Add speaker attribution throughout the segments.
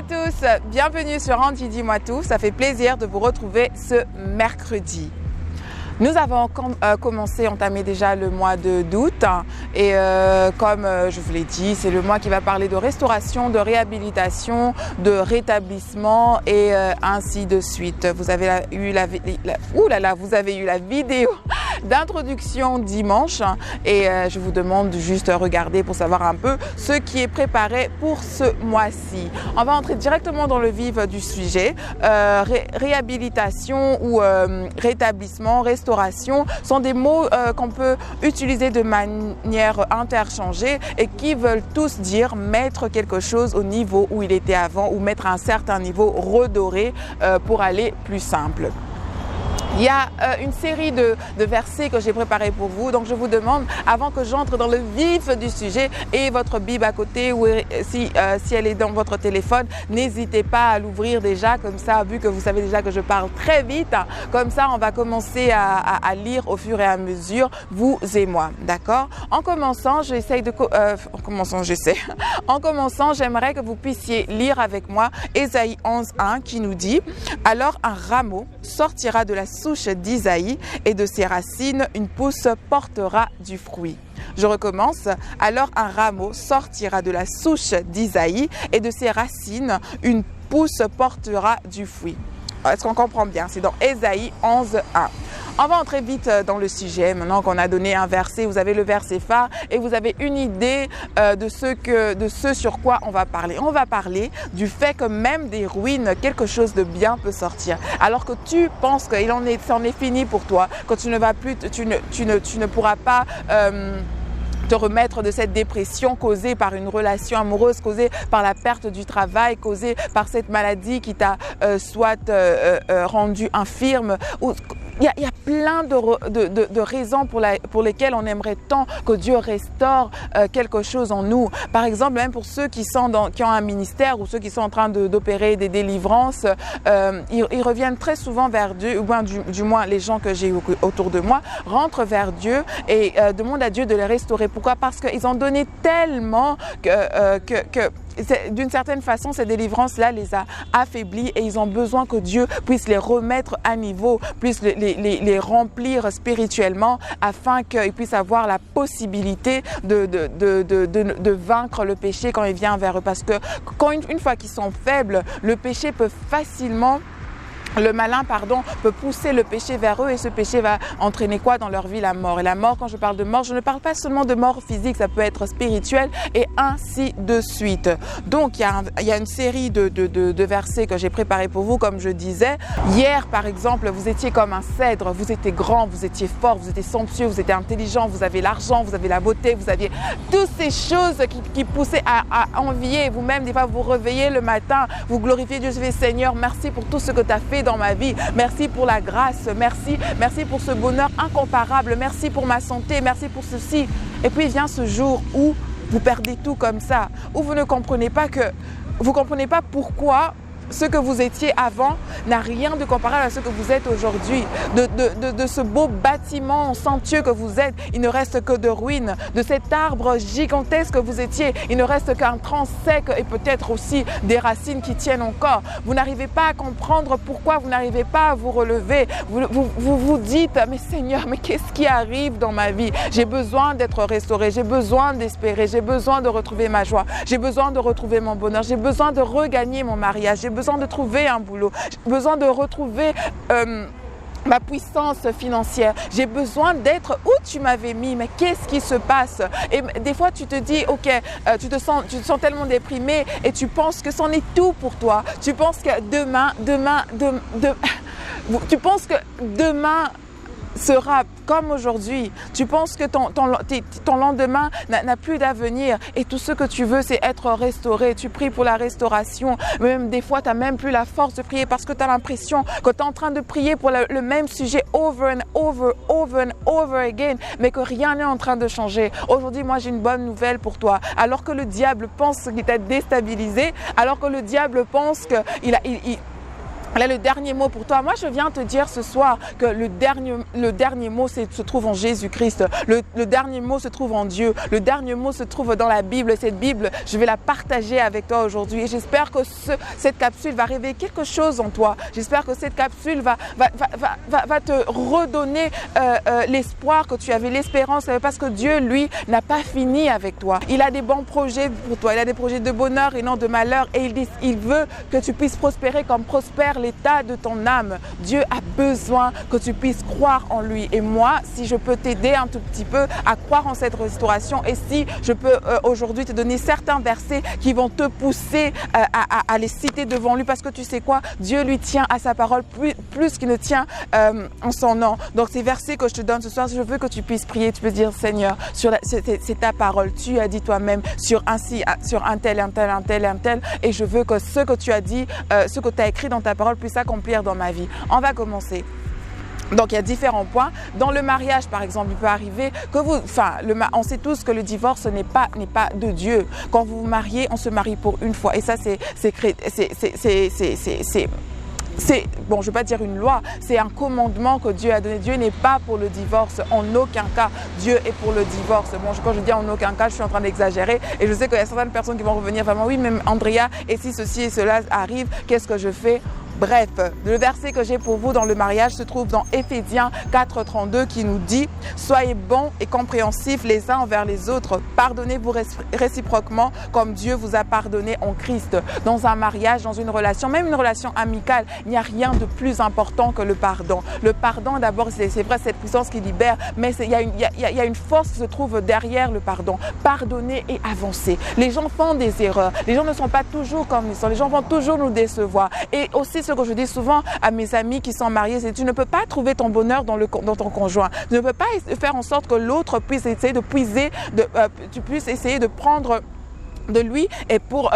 Speaker 1: tous, bienvenue sur Andy Dis-moi tout. Ça fait plaisir de vous retrouver ce mercredi. Nous avons entamé déjà le mois d'août et comme je vous l'ai dit, c'est le mois qui va parler de restauration, de réhabilitation, de rétablissement et ainsi de suite. Vous avez eu vous avez eu la vidéo d'introduction dimanche et je vous demande juste regarder pour savoir un peu ce qui est préparé pour ce mois-ci. On va entrer directement dans le vif du sujet. Réhabilitation ou rétablissement, restauration sont des mots qu'on peut utiliser de manière interchangée et qui veulent tous dire mettre quelque chose au niveau où il était avant ou mettre à un certain niveau, redorer pour aller plus simple. Il y a une série de versets que j'ai préparés pour vous. Donc, je vous demande, avant que j'entre dans le vif du sujet, et votre Bible à côté, ou si elle est dans votre téléphone, n'hésitez pas à l'ouvrir déjà. Comme ça, vu que vous savez déjà que je parle très vite, comme ça, on va commencer à lire au fur et à mesure, vous et moi. D'accord? En commençant, j'aimerais que vous puissiez lire avec moi Ésaïe 11:1 qui nous dit « Alors un rameau sortira de la souche d'Isaïe et de ses racines, une pousse portera du fruit. » Je recommence. Alors un rameau sortira de la souche d'Isaïe et de ses racines, une pousse portera du fruit. Est-ce qu'on comprend bien? C'est dans Ésaïe 11:1. On va entrer vite dans le sujet. Maintenant qu'on a donné un verset, vous avez le verset phare et vous avez une idée de ce sur quoi on va parler. On va parler du fait que même des ruines, quelque chose de bien peut sortir. Alors que tu penses que c'en est fini pour toi, que tu ne pourras pas te remettre de cette dépression causée par une relation amoureuse, causée par la perte du travail, causée par cette maladie qui t'a rendu infirme. Il y a plein de raisons pour lesquelles on aimerait tant que Dieu restaure quelque chose en nous. Par exemple, même pour ceux qui ont un ministère ou ceux qui sont en train d'opérer des délivrances, ils reviennent très souvent vers Dieu, ou bien du moins les gens que j'ai autour de moi rentrent vers Dieu et demandent à Dieu de les restaurer. Pourquoi? Parce qu'ils ont donné tellement que d'une certaine façon, ces délivrances-là les a affaiblis et ils ont besoin que Dieu puisse les remettre à niveau, puisse les remplir spirituellement afin qu'ils puissent avoir la possibilité de vaincre le péché quand il vient vers eux. Parce que une fois qu'ils sont faibles, le péché peut facilement... Le malin, peut pousser le péché vers eux et ce péché va entraîner quoi dans leur vie? La mort. Et la mort, quand je parle de mort, je ne parle pas seulement de mort physique, ça peut être spirituel et ainsi de suite. Donc, il y a une série de versets que j'ai préparés pour vous, comme je disais. Hier, par exemple, vous étiez comme un cèdre, vous étiez grand, vous étiez fort, vous étiez somptueux, vous étiez intelligent, vous avez l'argent, vous avez la beauté, vous aviez toutes ces choses qui poussaient à envier. Vous-même, des fois, vous vous réveillez le matin, vous glorifiez Dieu, Seigneur, merci pour tout ce que tu as fait dans ma vie, merci pour la grâce, merci pour ce bonheur incomparable, merci pour ma santé, merci pour ceci. Et puis vient ce jour où vous perdez tout comme ça, où vous ne comprenez pas pourquoi ce que vous étiez avant n'a rien de comparable à ce que vous êtes aujourd'hui. De ce beau bâtiment somptueux que vous êtes, il ne reste que de ruines. De cet arbre gigantesque que vous étiez, il ne reste qu'un tronc sec et peut-être aussi des racines qui tiennent encore. Vous n'arrivez pas à comprendre pourquoi vous n'arrivez pas à vous relever. Vous dites, mais Seigneur, mais qu'est-ce qui arrive dans ma vie? J'ai besoin d'être restauré, j'ai besoin d'espérer, j'ai besoin de retrouver ma joie, j'ai besoin de retrouver mon bonheur, j'ai besoin de regagner mon mariage, j'ai besoin de trouver un boulot, j'ai besoin de retrouver ma puissance financière, j'ai besoin d'être où tu m'avais mis, mais qu'est-ce qui se passe? Et des fois tu te dis, ok, tu te sens tellement déprimé et tu penses que c'en est tout pour toi, tu penses que tu penses que demain sera comme aujourd'hui. Tu penses que ton lendemain n'a plus d'avenir et tout ce que tu veux, c'est être restauré. Tu pries pour la restauration. Même des fois, tu n'as même plus la force de prier parce que tu as l'impression que tu es en train de prier pour le même sujet over and over again, mais que rien n'est en train de changer. Aujourd'hui, moi, j'ai une bonne nouvelle pour toi. Alors que le diable pense qu'il t'a déstabilisé, alors que le diable pense qu'il Là, le dernier mot pour toi. Moi, je viens te dire ce soir que le dernier mot se trouve en Jésus-Christ. Le dernier mot se trouve en Dieu. Le dernier mot se trouve dans la Bible. Cette Bible, je vais la partager avec toi aujourd'hui. Et j'espère que cette capsule va réveiller quelque chose en toi. J'espère que cette capsule va te redonner l'espoir que tu avais, l'espérance. Parce que Dieu, lui, n'a pas fini avec toi. Il a des bons projets pour toi. Il a des projets de bonheur et non de malheur. Et il veut que tu puisses prospérer comme prospère l'état de ton âme. Dieu a besoin que tu puisses croire en lui. Et moi, si je peux t'aider un tout petit peu à croire en cette restauration, et si je peux aujourd'hui te donner certains versets qui vont te pousser à les citer devant lui, parce que tu sais quoi, Dieu lui tient à sa parole plus qu'il ne tient en son nom. Donc ces versets que je te donne ce soir, je veux que tu puisses prier. Tu peux dire, Seigneur, c'est ta parole. Tu as dit toi-même sur un tel, et je veux que ce que tu as dit, ce que tu as écrit dans ta parole puisse s'accomplir dans ma vie. On va commencer. Donc, il y a différents points. Dans le mariage, par exemple, il peut arriver que on sait tous que le divorce n'est pas de Dieu. Quand vous vous mariez, on se marie pour une fois. Et ça, bon, je ne vais pas dire une loi, c'est un commandement que Dieu a donné. Dieu n'est pas pour le divorce, en aucun cas. Dieu est pour le divorce. Bon, quand je dis en aucun cas, je suis en train d'exagérer. Et je sais qu'il y a certaines personnes qui vont revenir vraiment, oui, même Andrea, et si ceci et cela arrive, qu'est-ce que je fais? Bref, le verset que j'ai pour vous dans le mariage se trouve dans Éphésiens 4:32 qui nous dit « Soyez bons et compréhensifs les uns envers les autres. Pardonnez-vous réciproquement comme Dieu vous a pardonné en Christ. » Dans un mariage, dans une relation, même une relation amicale, il n'y a rien de plus important que le pardon. Le pardon, d'abord, c'est vrai, cette puissance qui libère, mais il y a une force qui se trouve derrière le pardon. Pardonner et avancer. Les gens font des erreurs. Les gens ne sont pas toujours comme ils sont. Les gens vont toujours nous décevoir. Et aussi, ce que je dis souvent à mes amis qui sont mariés, c'est que tu ne peux pas trouver ton bonheur dans ton conjoint. Tu ne peux pas faire en sorte que l'autre puisse essayer de puiser, tu puisses essayer de prendre de lui et pour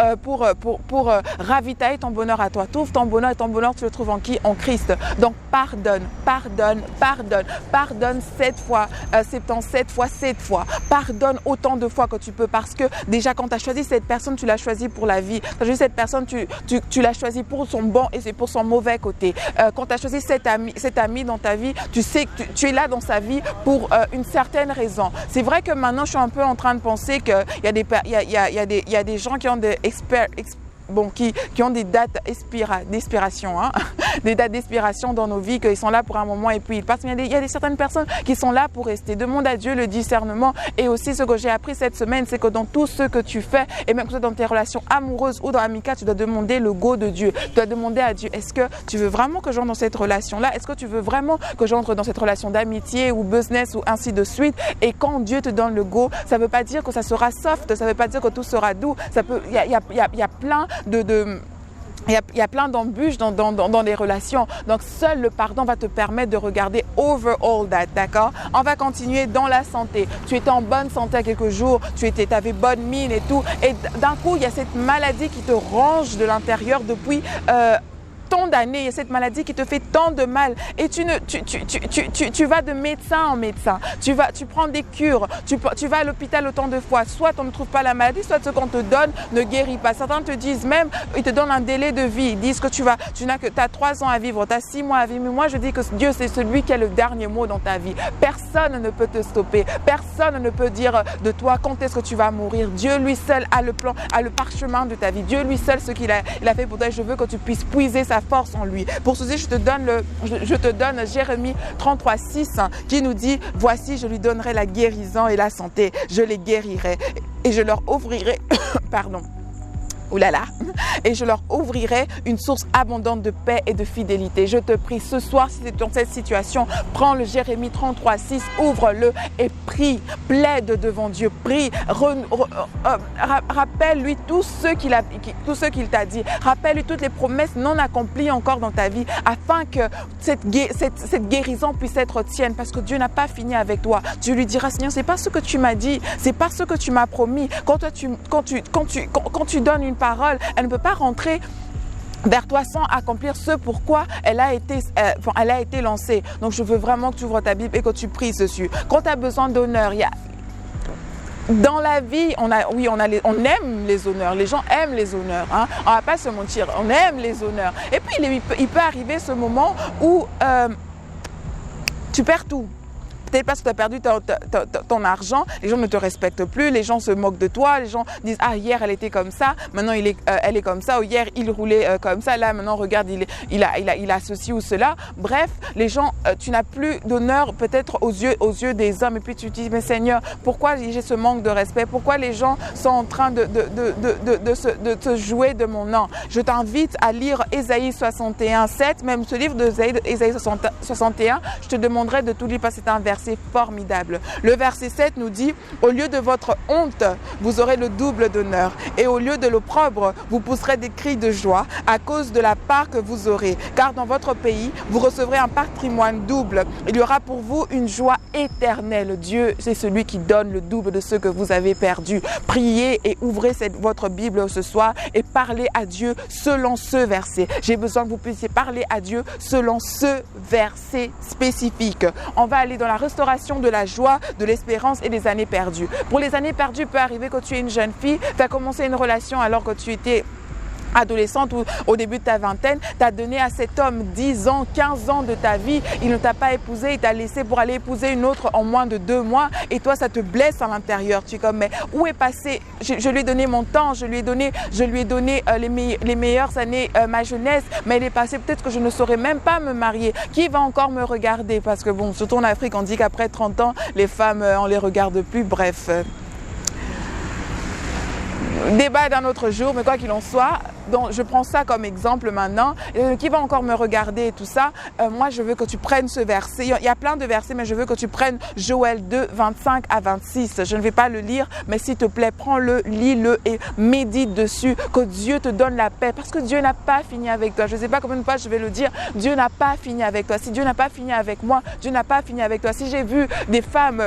Speaker 1: ravitailler ton bonheur à toi. Trouve ton bonheur et ton bonheur, tu le trouves en qui? En Christ. Donc pardonne 7 fois, 77 fois, 7 fois. Pardonne autant de fois que tu peux, parce que déjà quand tu as choisi cette personne, tu l'as choisi pour la vie. Tu as choisi cette personne, tu l'as choisi pour son bon et c'est pour son mauvais côté. Quand tu as choisi cet ami dans ta vie, tu sais que tu es là dans sa vie pour une certaine raison. C'est vrai que maintenant je suis un peu en train de penser qu'il y a des gens qui ont qui ont des dates d'expiration, hein? Des dates d'expiration dans nos vies, qu'ils sont là pour un moment et puis ils partent. Il y a certaines personnes qui sont là pour rester. Demande à Dieu le discernement. Et aussi, ce que j'ai appris cette semaine, c'est que dans tout ce que tu fais, et même que ce soit dans tes relations amoureuses ou dans l'amical, tu dois demander le go de Dieu. Tu dois demander à Dieu, est-ce que tu veux vraiment que j'entre dans cette relation-là? Est-ce que tu veux vraiment que j'entre dans cette relation d'amitié ou business ou ainsi de suite? Et quand Dieu te donne le go, ça ne veut pas dire que ça sera soft, ça ne veut pas dire que tout sera doux. Il y a plein il y a plein d'embûches dans les relations. Donc, seul le pardon va te permettre de regarder over all that, d'accord? On va continuer dans la santé. Tu étais en bonne santé à quelques jours, tu avais bonne mine et tout. Et d'un coup, il y a cette maladie qui te ronge de l'intérieur depuis tant d'années. Il y a cette maladie qui te fait tant de mal. Et tu vas de médecin en médecin. Tu prends des cures. Tu vas à l'hôpital autant de fois. Soit on ne trouve pas la maladie, soit ce qu'on te donne ne guérit pas. Certains te disent même, ils te donnent un délai de vie. Ils disent que tu as 3 ans à vivre, tu as 6 mois à vivre. Mais moi, je dis que Dieu, c'est celui qui a le dernier mot dans ta vie. Personne ne peut te stopper. Personne ne peut dire de toi quand est-ce que tu vas mourir. Dieu, lui seul, a le plan, a le parchemin de ta vie. Dieu, lui seul, ce qu'il a fait pour toi. Et je veux que tu puisses puiser sa force en lui. Pour ceci, je te donne Jérémie 33:6 qui nous dit: voici, je lui donnerai la guérison et la santé. Je les guérirai et je leur ouvrirai pardon. Et je leur ouvrirai une source abondante de paix et de fidélité. Je te prie ce soir, si tu es dans cette situation, prends le Jérémie 33:6, ouvre-le et prie, plaide devant Dieu, prie, rappelle-lui tout ce qu'il t'a dit, rappelle-lui toutes les promesses non accomplies encore dans ta vie, afin que cette guérison puisse être tienne, parce que Dieu n'a pas fini avec toi. Dieu lui dira: Seigneur, c'est pas ce que tu m'as dit, c'est pas ce que tu m'as promis. Quand tu donnes une parole, elle ne peut pas rentrer vers toi sans accomplir ce pourquoi elle a été lancée. Donc, je veux vraiment que tu ouvres ta Bible et que tu pries dessus. Quand tu as besoin d'honneur, Dans la vie, on aime les honneurs. Les gens aiment les honneurs. Hein. On ne va pas se mentir, on aime les honneurs. Et puis, il peut arriver ce moment où tu perds tout. Peut-être parce que tu as perdu ton argent, les gens ne te respectent plus, les gens se moquent de toi, les gens disent « Ah, hier, elle était comme ça, maintenant, elle est comme ça, ou hier, il roulait comme ça, là, maintenant, regarde, il a ceci ou cela. » Bref, les gens, tu n'as plus d'honneur peut-être aux yeux des hommes. Et puis, tu te dis « Mais Seigneur, pourquoi j'ai ce manque de respect? Pourquoi les gens sont en train de se jouer de mon nom ?» Je t'invite à lire Ésaïe 61, 7, même ce livre d'Ésaïe 61, je te demanderai de tout lire parce que c'est un verset formidable. Le verset 7 nous dit « Au lieu de votre honte, vous aurez le double d'honneur. Et au lieu de l'opprobre, vous pousserez des cris de joie à cause de la part que vous aurez. Car dans votre pays, vous recevrez un patrimoine double. Il y aura pour vous une joie éternelle. » Dieu, c'est celui qui donne le double de ce que vous avez perdu. Priez et ouvrez votre Bible ce soir et parlez à Dieu selon ce verset. J'ai besoin que vous puissiez parler à Dieu selon ce verset spécifique. On va aller dans la restauration de la joie, de l'espérance et des années perdues. Pour les années perdues, il peut arriver que tu es une jeune fille, tu as commencé une relation alors que tu étais adolescente ou au début de ta vingtaine, tu as donné à cet homme 10 ans, 15 ans de ta vie, il ne t'a pas épousé, il t'a laissé pour aller épouser une autre en moins de 2 mois et toi ça te blesse à l'intérieur. Tu es comme, mais où est passé, je lui ai donné mon temps, je lui ai donné les meilleures années, ma jeunesse, mais elle est passée, peut-être que je ne saurais même pas me marier. Qui va encore me regarder? Parce que bon, surtout en Afrique, on dit qu'après 30 ans, les femmes, on les regarde plus, bref. Débat d'un autre jour, mais quoi qu'il en soit, donc je prends ça comme exemple maintenant. Qui va encore me regarder et tout ça? Moi, je veux que tu prennes ce verset. Il y a plein de versets, mais je veux que tu prennes Joël 2, 25 à 26. Je ne vais pas le lire, mais s'il te plaît, prends-le, lis-le et médite dessus. Que Dieu te donne la paix, parce que Dieu n'a pas fini avec toi. Je ne sais pas combien de fois je vais le dire. Dieu n'a pas fini avec toi. Si Dieu n'a pas fini avec moi, Dieu n'a pas fini avec toi. Si j'ai vu des femmes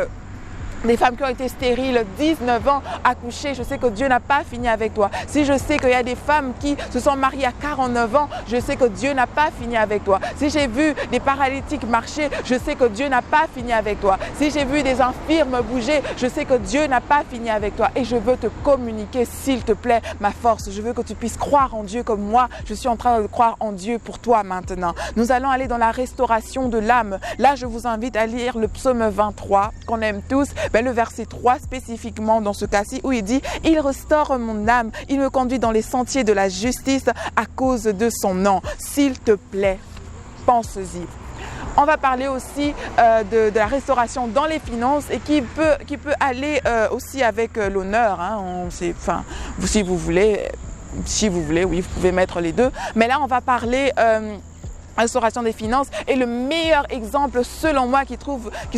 Speaker 1: qui ont été stériles, 19 ans, accouchées, je sais que Dieu n'a pas fini avec toi. Si je sais qu'il y a des femmes qui se sont mariées à 49 ans, je sais que Dieu n'a pas fini avec toi. Si j'ai vu des paralytiques marcher, je sais que Dieu n'a pas fini avec toi. Si j'ai vu des infirmes bouger, je sais que Dieu n'a pas fini avec toi. Et je veux te communiquer, s'il te plaît, ma force. Je veux que tu puisses croire en Dieu comme moi, je suis en train de croire en Dieu pour toi maintenant. Nous allons aller dans la restauration de l'âme. Là, je vous invite à lire le psaume 23, qu'on aime tous. Le verset 3 spécifiquement dans ce cas-ci où il dit « Il restaure mon âme, il me conduit dans les sentiers de la justice à cause de son nom. S'il te plaît, pense-y. » On va parler aussi de la restauration dans les finances et qui peut aller aussi avec l'honneur. Hein. Si vous voulez, oui, vous pouvez mettre les deux. Mais là, on va parler restauration des finances. Et le meilleur exemple, selon moi, qui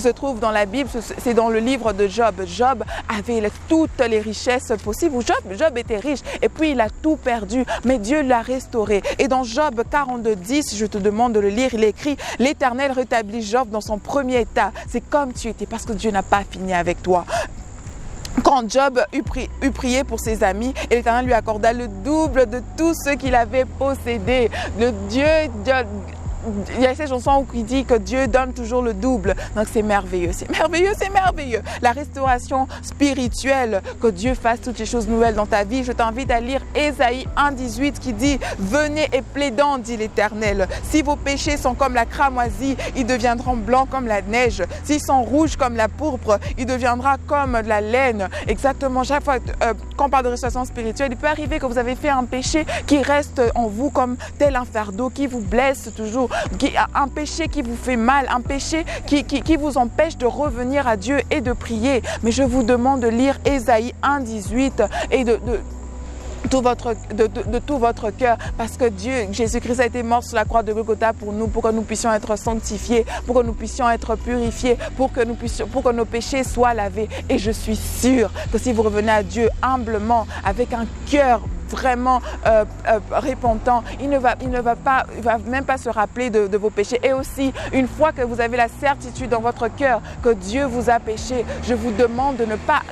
Speaker 1: se trouve dans la Bible, c'est dans le livre de Job. Job avait toutes les richesses possibles. Job était riche et puis il a tout perdu, mais Dieu l'a restauré. Et dans Job 42, 10, je te demande de le lire, il écrit « L'Éternel rétablit Job dans son premier état. C'est comme tu étais parce que Dieu n'a pas fini avec toi. » Quand Job eut prié pour ses amis, et l'Éternel lui accorda le double de tout ce qu'il avait possédé. Il y a ces chansons qui disent que Dieu donne toujours le double. Donc c'est merveilleux, c'est merveilleux, c'est merveilleux. La restauration spirituelle, que Dieu fasse toutes les choses nouvelles dans ta vie. Je t'invite à lire Ésaïe 1,18 qui dit « Venez et plaidons, dit l'Éternel. Si vos péchés sont comme la cramoisie, ils deviendront blancs comme la neige. S'ils sont rouges comme la pourpre, ils deviendront comme de la laine. » Exactement, chaque fois qu'on parle de restauration spirituelle, il peut arriver que vous avez fait un péché qui reste en vous comme tel un fardeau, qui vous blesse toujours. Un péché qui vous fait mal, un péché qui vous empêche de revenir à Dieu et de prier. Mais je vous demande de lire Ésaïe 1,18 et de tout votre cœur, parce que Dieu, Jésus-Christ a été mort sur la croix de Golgotha pour nous, pour que nous puissions être sanctifiés, pour que nous puissions être purifiés, pour que nos péchés soient lavés. Et je suis sûre que si vous revenez à Dieu humblement, avec un cœur vraiment repentant, il ne va même pas se rappeler de vos péchés. Et aussi, une fois que vous avez la certitude dans votre cœur que Dieu vous a péché, je vous demande de ne pas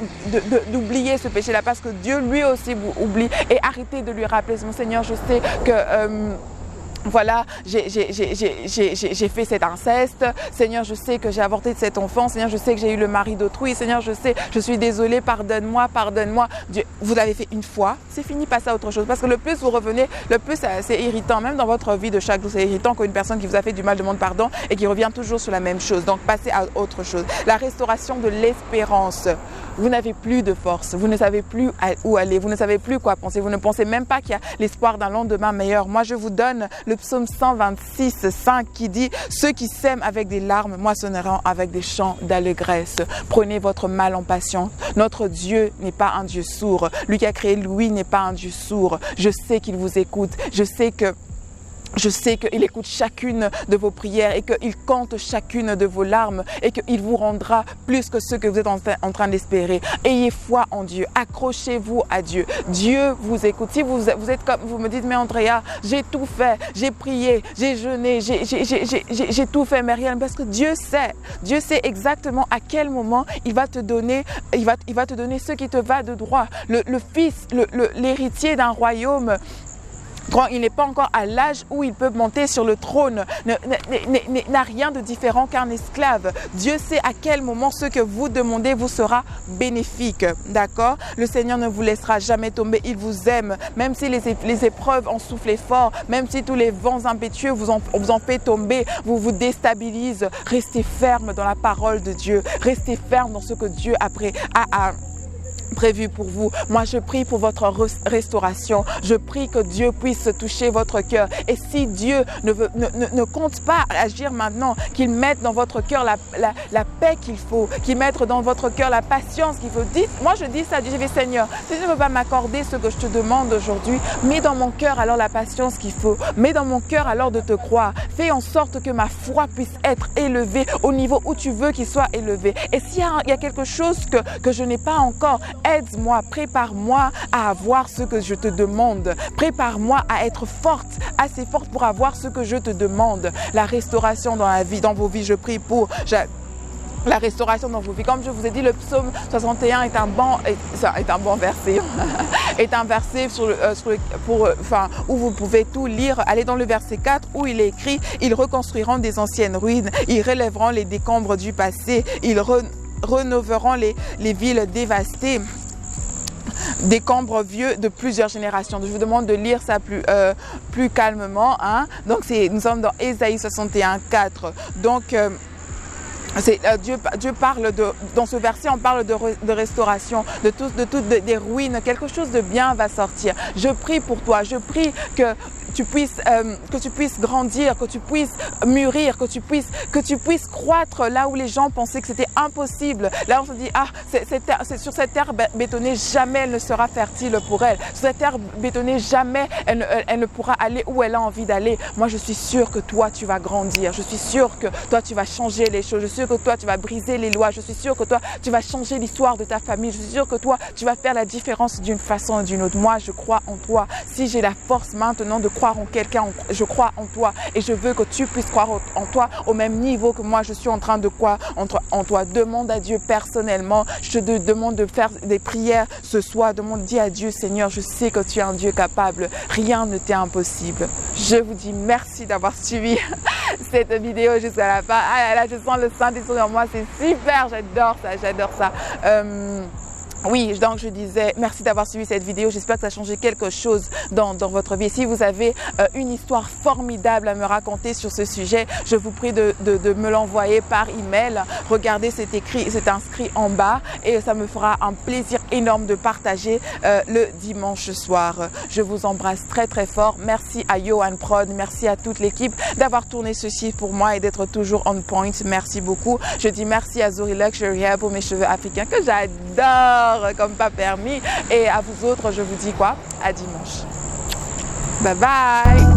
Speaker 1: d'oublier ce péché-là, parce que Dieu lui aussi vous oublie, et arrêtez de lui rappeler. Mon Seigneur, je sais que voilà, j'ai fait cet inceste. Seigneur, je sais que j'ai avorté de cet enfant. Seigneur, je sais que j'ai eu le mari d'autrui. Seigneur, je sais, je suis désolée, pardonne-moi, pardonne-moi. Dieu, vous l'avez fait une fois, c'est fini, passez à autre chose. Parce que le plus vous revenez, le plus c'est irritant. Même dans votre vie de chaque jour, c'est irritant qu'une personne qui vous a fait du mal demande pardon et qui revient toujours sur la même chose. Donc, passez à autre chose. La restauration de l'espérance. Vous n'avez plus de force, vous ne savez plus où aller, vous ne savez plus quoi penser, vous ne pensez même pas qu'il y a l'espoir d'un lendemain meilleur. Moi, je vous donne le psaume 126, 5 qui dit « Ceux qui sèment avec des larmes moissonneront avec des chants d'allégresse. Prenez votre mal en patience. Notre Dieu n'est pas un Dieu sourd. Lui qui a créé Louis n'est pas un Dieu sourd. Je sais qu'il vous écoute. Je sais qu'il écoute chacune de vos prières et qu'il compte chacune de vos larmes et qu'il vous rendra plus que ce que vous êtes en train d'espérer. Ayez foi en Dieu. Accrochez-vous à Dieu. Dieu vous écoute. Si vous êtes comme vous me dites, mais Andrea, j'ai tout fait, j'ai prié, j'ai jeûné, j'ai tout fait, mais rien. Parce que Dieu sait exactement à quel moment il va te donner, il va te donner ce qui te va de droit. Le fils, l'héritier d'un royaume, quand il n'est pas encore à l'âge où il peut monter sur le trône, n'a rien de différent qu'un esclave. Dieu sait à quel moment ce que vous demandez vous sera bénéfique. D'accord? Le Seigneur ne vous laissera jamais tomber. Il vous aime. Même si les épreuves ont soufflé fort, même si tous les vents impétueux vous en fait tomber, vous déstabilisent, restez ferme dans la parole de Dieu. Restez ferme dans ce que Dieu a prévu pour vous. Moi, je prie pour votre restauration. Je prie que Dieu puisse toucher votre cœur. Et si Dieu ne compte pas agir maintenant, qu'il mette dans votre cœur la paix qu'il faut, qu'il mette dans votre cœur la patience qu'il faut. Moi, je dis ça à Dieu, je dis Seigneur, si tu ne veux pas m'accorder ce que je te demande aujourd'hui, mets dans mon cœur alors la patience qu'il faut. Mets dans mon cœur alors de te croire. Fais en sorte que ma foi puisse être élevée au niveau où tu veux qu'il soit élevé. Et s'il y a quelque chose que je n'ai pas encore, aide-moi, prépare-moi à avoir ce que je te demande. Prépare-moi à être forte, assez forte pour avoir ce que je te demande. La restauration dans vos vies, je prie pour la restauration dans vos vies. Comme je vous ai dit, le psaume 61 est un bon verset. est un verset où vous pouvez tout lire. Allez dans le verset 4 où il est écrit « Ils reconstruiront des anciennes ruines, ils relèveront les décombres du passé, ils rénoveront les villes dévastées. » Décombres vieux de plusieurs générations. Je vous demande de lire ça plus calmement. Hein? Donc, nous sommes dans Ésaïe 61, 4. Donc, Dieu parle dans ce verset, on parle de restauration, de toutes des ruines. Quelque chose de bien va sortir. Je prie pour toi. Je prie que tu puisses grandir, que tu puisses mûrir, que tu puisses croître là où les gens pensaient que c'était impossible. Là, on se dit, sur cette terre bétonnée, jamais elle ne sera fertile pour elle. Sur cette terre bétonnée, jamais elle ne pourra aller où elle a envie d'aller. Moi, je suis sûre que toi, tu vas grandir. Je suis sûre que toi, tu vas changer les choses. Je suis sûre que toi, tu vas briser les lois. Je suis sûre que toi, tu vas changer l'histoire de ta famille. Je suis sûre que toi, tu vas faire la différence d'une façon ou d'une autre. Moi, je crois en toi. Si j'ai la force maintenant de croire en quelqu'un, je crois en toi et je veux que tu puisses croire en toi au même niveau que moi je suis en train de croire en toi. Demande à Dieu personnellement, je te demande de faire des prières ce soir, dis à Dieu, Seigneur, je sais que tu es un Dieu capable, rien ne t'est impossible. Je vous dis merci d'avoir suivi cette vidéo jusqu'à la fin. Ah là, je sens le Saint-Esprit en moi, c'est super, j'adore ça. Oui, donc je disais, merci d'avoir suivi cette vidéo. J'espère que ça a changé quelque chose dans votre vie. Si vous avez une histoire formidable à me raconter sur ce sujet, je vous prie de me l'envoyer par email. Regardez, c'est inscrit en bas et ça me fera un plaisir énorme de partager le dimanche soir. Je vous embrasse très très fort. Merci à Johan Prod, merci à toute l'équipe d'avoir tourné ceci pour moi et d'être toujours on point. Merci beaucoup. Je dis merci à Zuri Luxury Hair pour mes cheveux africains que j'adore comme pas permis. Et à vous autres, je vous dis quoi? À dimanche. Bye bye.